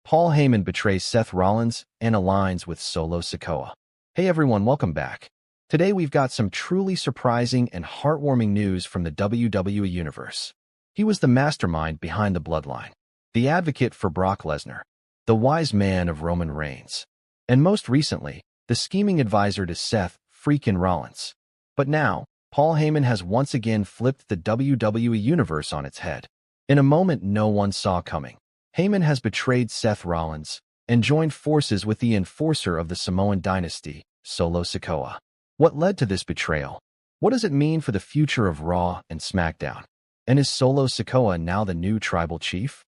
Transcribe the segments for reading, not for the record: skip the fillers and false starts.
Paul Heyman betrays Seth Rollins and aligns with Solo Sikoa. Hey everyone, welcome back. Today we've got some truly surprising and heartwarming news from the WWE Universe. He was the mastermind behind the Bloodline, the advocate for Brock Lesnar, the wise man of Roman Reigns, and most recently, the scheming advisor to Seth "Freakin" Rollins. But now, Paul Heyman has once again flipped the WWE Universe on its head. In a moment no one saw coming, Heyman has betrayed Seth Rollins and joined forces with the enforcer of the Samoan Dynasty, Solo Sikoa. What led to this betrayal? What does it mean for the future of Raw and SmackDown? And is Solo Sikoa now the new tribal chief?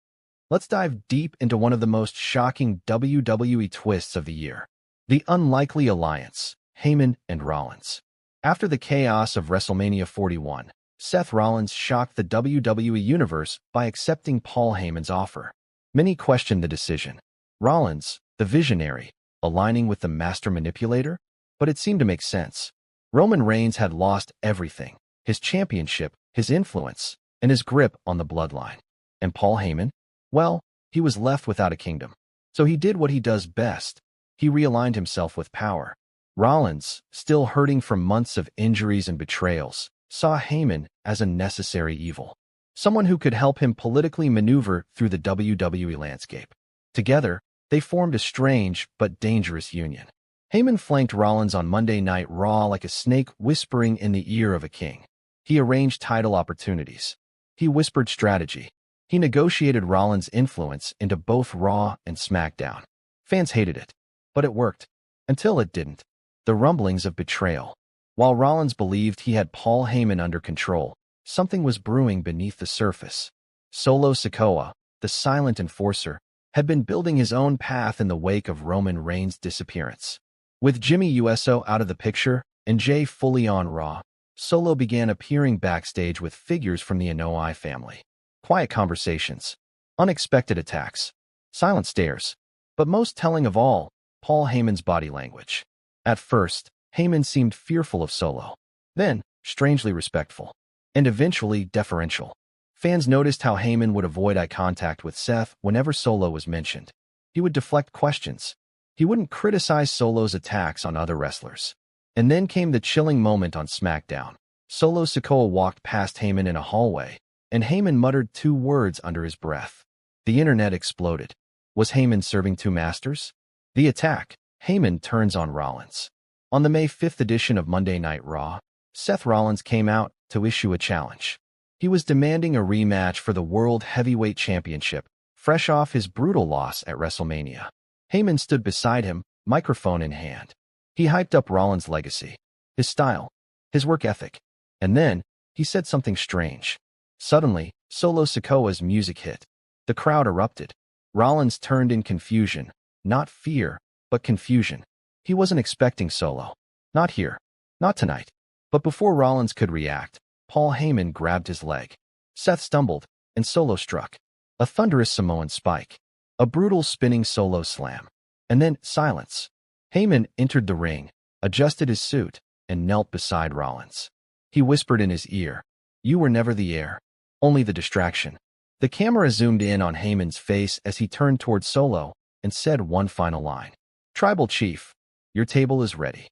Let's dive deep into one of the most shocking WWE twists of the year. The unlikely alliance, Heyman and Rollins. After the chaos of WrestleMania 41, Seth Rollins shocked the WWE Universe by accepting Paul Heyman's offer. Many questioned the decision. Rollins, the visionary, aligning with the master manipulator? But it seemed to make sense. Roman Reigns had lost everything: his championship, his influence, and his grip on the Bloodline. And Paul Heyman? Well, he was left without a kingdom. So he did what he does best. He realigned himself with power. Rollins, still hurting from months of injuries and betrayals, saw Heyman as a necessary evil. Someone who could help him politically maneuver through the WWE landscape. Together, they formed a strange but dangerous union. Heyman flanked Rollins on Monday Night Raw like a snake whispering in the ear of a king. He arranged title opportunities. He whispered strategy. He negotiated Rollins' influence into both Raw and SmackDown. Fans hated it, but it worked. Until it didn't. The rumblings of betrayal. While Rollins believed he had Paul Heyman under control, something was brewing beneath the surface. Solo Sikoa, the silent enforcer, had been building his own path in the wake of Roman Reigns' disappearance. With Jimmy Uso out of the picture and Jay fully on Raw, Solo began appearing backstage with figures from the Anoa'i family. Quiet conversations, unexpected attacks, silent stares. But most telling of all, Paul Heyman's body language. At first, Heyman seemed fearful of Solo. Then, strangely respectful. And eventually deferential. Fans noticed how Heyman would avoid eye contact with Seth whenever Solo was mentioned. He would deflect questions. He wouldn't criticize Solo's attacks on other wrestlers. And then came the chilling moment on SmackDown. Solo Sikoa walked past Heyman in a hallway, and Heyman muttered two words under his breath. The internet exploded. Was Heyman serving two masters? The attack. Heyman turns on Rollins. On the May 5th edition of Monday Night Raw, Seth Rollins came out to issue a challenge. He was demanding a rematch for the World Heavyweight Championship, fresh off his brutal loss at WrestleMania. Heyman stood beside him, microphone in hand. He hyped up Rollins' legacy, his style, his work ethic. And then, he said something strange. Suddenly, Solo Sikoa's music hit. The crowd erupted. Rollins turned in confusion, not fear, but confusion. He wasn't expecting Solo. Not here. Not tonight. But before Rollins could react, Paul Heyman grabbed his leg. Seth stumbled, and Solo struck. A thunderous Samoan spike. A brutal spinning Solo slam. And then, silence. Heyman entered the ring, adjusted his suit, and knelt beside Rollins. He whispered in his ear, "You were never the heir, only the distraction." The camera zoomed in on Heyman's face as he turned toward Solo and said one final line. "Tribal Chief, your table is ready."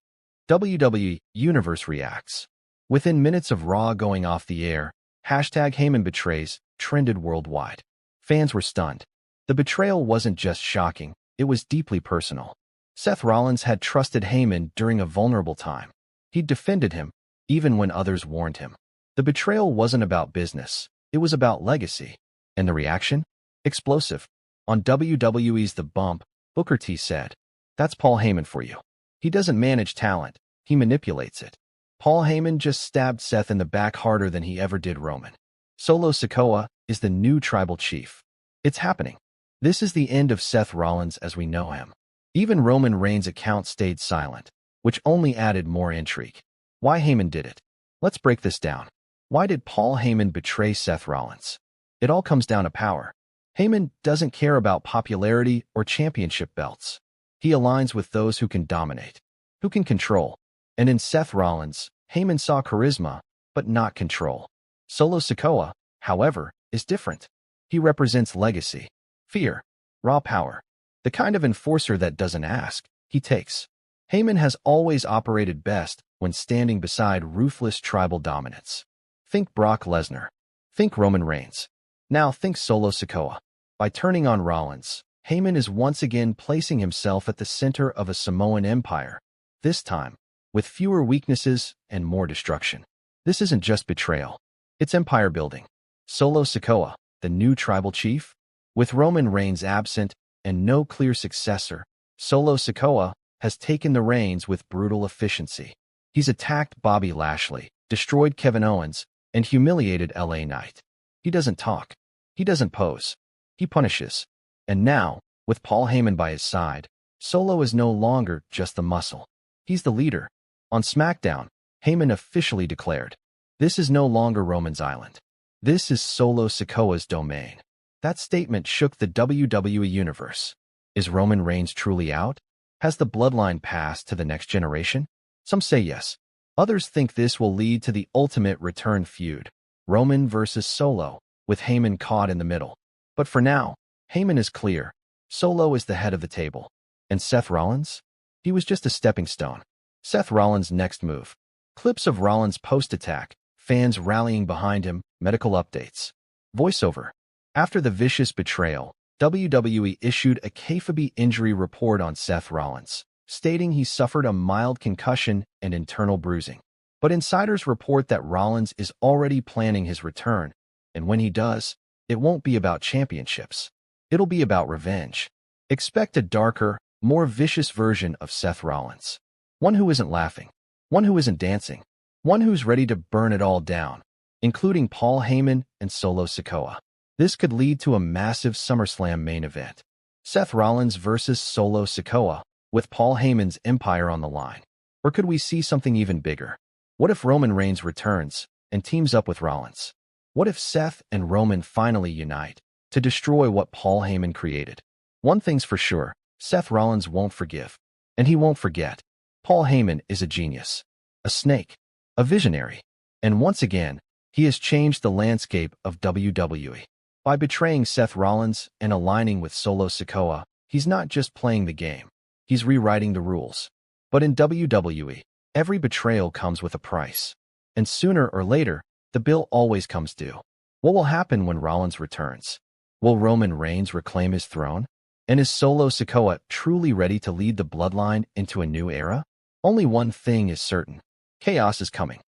WWE Universe reacts. Within minutes of Raw going off the air, #Heyman betrays trended worldwide. Fans were stunned. The betrayal wasn't just shocking, it was deeply personal. Seth Rollins had trusted Heyman during a vulnerable time. He'd defended him, even when others warned him. The betrayal wasn't about business, it was about legacy. And the reaction? Explosive. On WWE's The Bump, Booker T said, "That's Paul Heyman for you. He doesn't manage talent, he manipulates it." Paul Heyman just stabbed Seth in the back harder than he ever did Roman. Solo Sikoa is the new tribal chief. It's happening. This is the end of Seth Rollins as we know him. Even Roman Reigns' account stayed silent, which only added more intrigue. Why Heyman did it? Let's break this down. Why did Paul Heyman betray Seth Rollins? It all comes down to power. Heyman doesn't care about popularity or championship belts. He aligns with those who can dominate, who can control. And in Seth Rollins, Heyman saw charisma, but not control. Solo Sikoa, however, is different. He represents legacy, fear, raw power. The kind of enforcer that doesn't ask, he takes. Heyman has always operated best when standing beside ruthless tribal dominance. Think Brock Lesnar. Think Roman Reigns. Now think Solo Sikoa. By turning on Rollins, Heyman is once again placing himself at the center of a Samoan empire, this time with fewer weaknesses and more destruction. This isn't just betrayal. It's empire building. Solo Sikoa, the new tribal chief? With Roman Reigns absent and no clear successor, Solo Sikoa has taken the reins with brutal efficiency. He's attacked Bobby Lashley, destroyed Kevin Owens, and humiliated LA Knight. He doesn't talk. He doesn't pose. He punishes. And now, with Paul Heyman by his side, Solo is no longer just the muscle. He's the leader. On SmackDown, Heyman officially declared, "This is no longer Roman's island. This is Solo Sikoa's domain." That statement shook the WWE Universe. Is Roman Reigns truly out? Has the bloodline passed to the next generation? Some say yes. Others think this will lead to the ultimate return feud, Roman versus Solo, with Heyman caught in the middle. But for now, Heyman is clear. Solo is the head of the table. And Seth Rollins? He was just a stepping stone. Seth Rollins' next move. Clips of Rollins' post-attack, fans rallying behind him, medical updates. Voiceover. After the vicious betrayal, WWE issued a kayfabe injury report on Seth Rollins, stating he suffered a mild concussion and internal bruising. But insiders report that Rollins is already planning his return, and when he does, it won't be about championships. It'll be about revenge. Expect a darker, more vicious version of Seth Rollins. One who isn't laughing. One who isn't dancing. One who's ready to burn it all down, including Paul Heyman and Solo Sikoa. This could lead to a massive SummerSlam main event. Seth Rollins versus Solo Sikoa, with Paul Heyman's empire on the line. Or could we see something even bigger? What if Roman Reigns returns and teams up with Rollins? What if Seth and Roman finally unite to destroy what Paul Heyman created? One thing's for sure, Seth Rollins won't forgive. And he won't forget. Paul Heyman is a genius, a snake, a visionary. And once again, he has changed the landscape of WWE. By betraying Seth Rollins and aligning with Solo Sikoa, he's not just playing the game. He's rewriting the rules. But in WWE, every betrayal comes with a price. And sooner or later, the bill always comes due. What will happen when Rollins returns? Will Roman Reigns reclaim his throne? And is Solo Sikoa truly ready to lead the bloodline into a new era? Only one thing is certain. Chaos is coming.